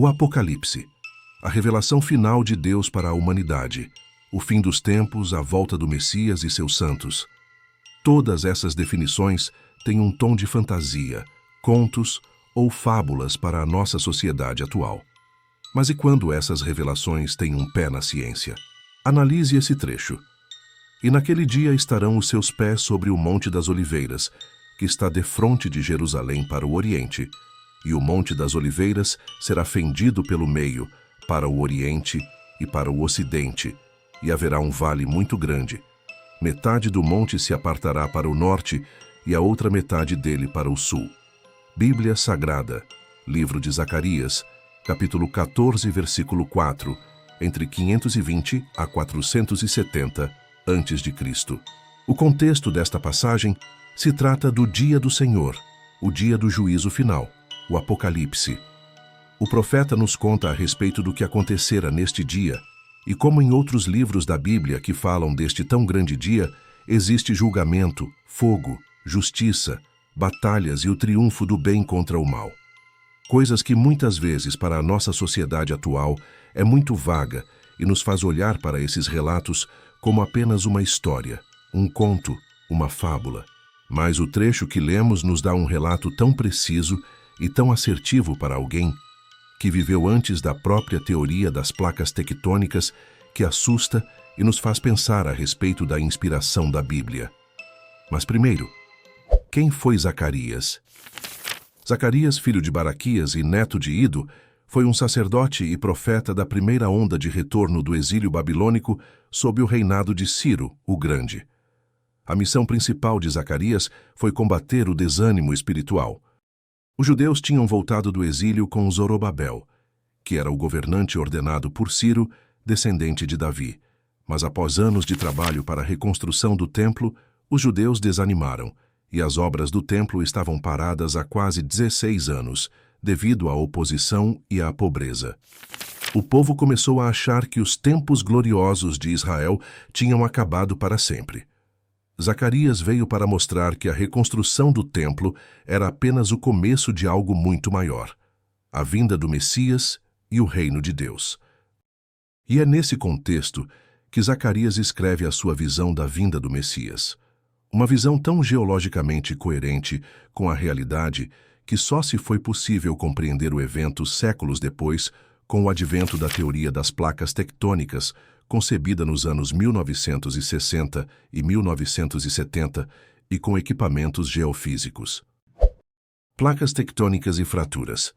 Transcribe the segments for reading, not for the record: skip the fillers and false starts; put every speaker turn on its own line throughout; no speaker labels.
O Apocalipse, a revelação final de Deus para a humanidade, o fim dos tempos, a volta do Messias e seus santos. Todas essas definições têm um tom de fantasia, contos ou fábulas para a nossa sociedade atual. Mas e quando essas revelações têm um pé na ciência? Analise esse trecho. E naquele dia estarão os seus pés sobre o Monte das Oliveiras, que está defronte de Jerusalém para o Oriente, e o Monte das Oliveiras será fendido pelo meio, para o Oriente e para o Ocidente, e haverá um vale muito grande. Metade do monte se apartará para o norte e a outra metade dele para o sul. Bíblia Sagrada, livro de Zacarias, capítulo 14, versículo 4, entre 520 a 470 a.C. O contexto desta passagem se trata do dia do Senhor, o dia do juízo final, o Apocalipse. O profeta nos conta a respeito do que acontecera neste dia, e como em outros livros da Bíblia que falam deste tão grande dia, existe julgamento, fogo, justiça, batalhas e o triunfo do bem contra o mal. Coisas que muitas vezes para a nossa sociedade atual é muito vaga e nos faz olhar para esses relatos como apenas uma história, um conto, uma fábula. Mas o trecho que lemos nos dá um relato tão preciso e tão assertivo para alguém que viveu antes da própria teoria das placas tectônicas, que assusta e nos faz pensar a respeito da inspiração da Bíblia. Mas primeiro, quem foi Zacarias? Zacarias, filho de Baraquias e neto de Ido, foi um sacerdote e profeta da primeira onda de retorno do exílio babilônico sob o reinado de Ciro, o Grande. A missão principal de Zacarias foi combater o desânimo espiritual. Os judeus tinham voltado do exílio com Zorobabel, que era o governante ordenado por Ciro, descendente de Davi. Mas após anos de trabalho para a reconstrução do templo, os judeus desanimaram, e as obras do templo estavam paradas há quase 16 anos, devido à oposição e à pobreza. O povo começou a achar que os tempos gloriosos de Israel tinham acabado para sempre. Zacarias veio para mostrar que a reconstrução do templo era apenas o começo de algo muito maior, a vinda do Messias e o reino de Deus. E é nesse contexto que Zacarias escreve a sua visão da vinda do Messias. Uma visão tão geologicamente coerente com a realidade que só se foi possível compreender o evento séculos depois com o advento da teoria das placas tectônicas, concebida nos anos 1960 e 1970 e com equipamentos geofísicos. Placas tectônicas e fraturas.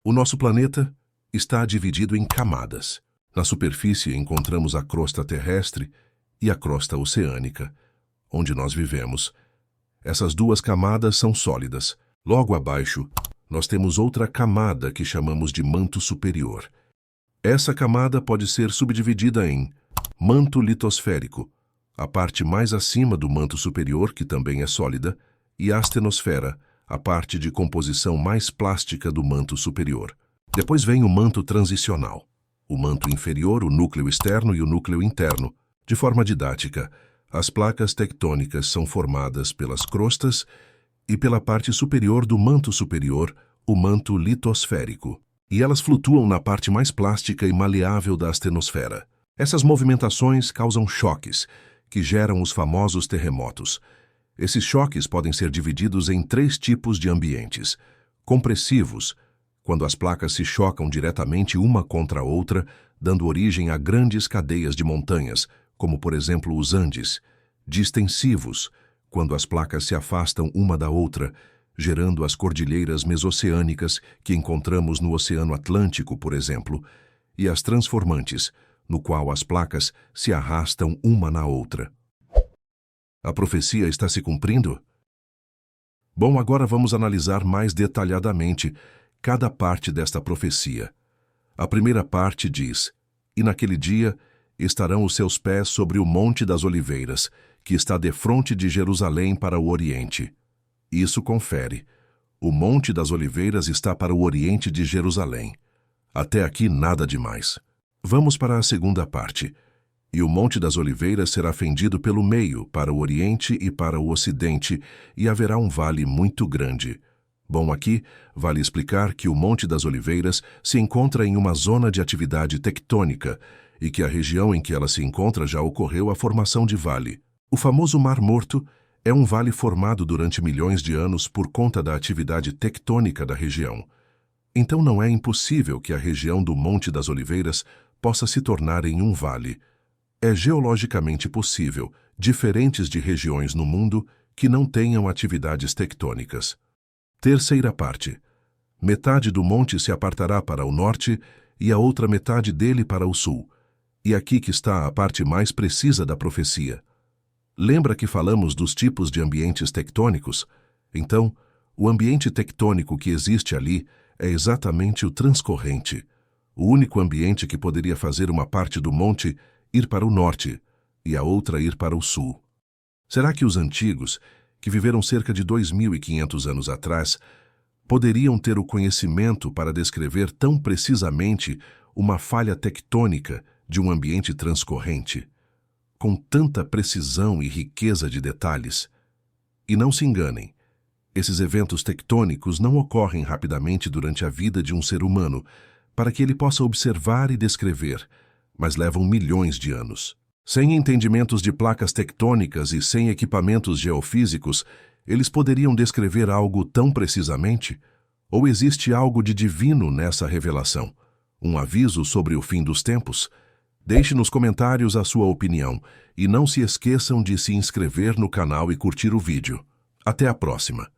O nosso planeta está dividido em camadas. Na superfície encontramos a crosta terrestre e a crosta oceânica, onde nós vivemos. Essas duas camadas são sólidas. Logo abaixo, nós temos outra camada que chamamos de manto superior. Essa camada pode ser subdividida em manto litosférico, a parte mais acima do manto superior, que também é sólida, e astenosfera, a parte de composição mais plástica do manto superior. Depois vem o manto transicional, o manto inferior, o núcleo externo e o núcleo interno. De forma didática, as placas tectônicas são formadas pelas crostas e pela parte superior do manto superior, o manto litosférico. E elas flutuam na parte mais plástica e maleável da astenosfera. Essas movimentações causam choques, que geram os famosos terremotos. Esses choques podem ser divididos em 3 tipos de ambientes. Compressivos, quando as placas se chocam diretamente uma contra a outra, dando origem a grandes cadeias de montanhas, como por exemplo os Andes. Distensivos, quando as placas se afastam uma da outra, gerando as cordilheiras mesoceânicas que encontramos no Oceano Atlântico, por exemplo, e as transformantes, no qual as placas se arrastam uma na outra. A profecia está se cumprindo? Bom, agora vamos analisar mais detalhadamente cada parte desta profecia. A primeira parte diz: "E naquele dia estarão os seus pés sobre o Monte das Oliveiras, que está defronte de Jerusalém para o Oriente." Isso confere. O Monte das Oliveiras está para o oriente de Jerusalém. Até aqui nada demais. Vamos para a segunda parte. E o Monte das Oliveiras será fendido pelo meio, para o oriente e para o ocidente, e haverá um vale muito grande. Bom, aqui vale explicar que o Monte das Oliveiras se encontra em uma zona de atividade tectônica e que a região em que ela se encontra já ocorreu a formação de vale. O famoso Mar Morto é um vale formado durante milhões de anos por conta da atividade tectônica da região. Então não é impossível que a região do Monte das Oliveiras possa se tornar em um vale. É geologicamente possível, diferentes de regiões no mundo que não tenham atividades tectônicas. Terceira parte. Metade do monte se apartará para o norte e a outra metade dele para o sul. E aqui que está a parte mais precisa da profecia. Lembra que falamos dos tipos de ambientes tectônicos? Então, o ambiente tectônico que existe ali é exatamente o transcorrente, o único ambiente que poderia fazer uma parte do monte ir para o norte e a outra ir para o sul. Será que os antigos, que viveram cerca de 2.500 anos atrás, poderiam ter o conhecimento para descrever tão precisamente uma falha tectônica de um ambiente transcorrente, com tanta precisão e riqueza de detalhes? E não se enganem, esses eventos tectônicos não ocorrem rapidamente durante a vida de um ser humano, para que ele possa observar e descrever, mas levam milhões de anos. Sem entendimentos de placas tectônicas e sem equipamentos geofísicos, eles poderiam descrever algo tão precisamente? Ou existe algo de divino nessa revelação? Um aviso sobre o fim dos tempos? Deixe nos comentários a sua opinião e não se esqueçam de se inscrever no canal e curtir o vídeo. Até a próxima!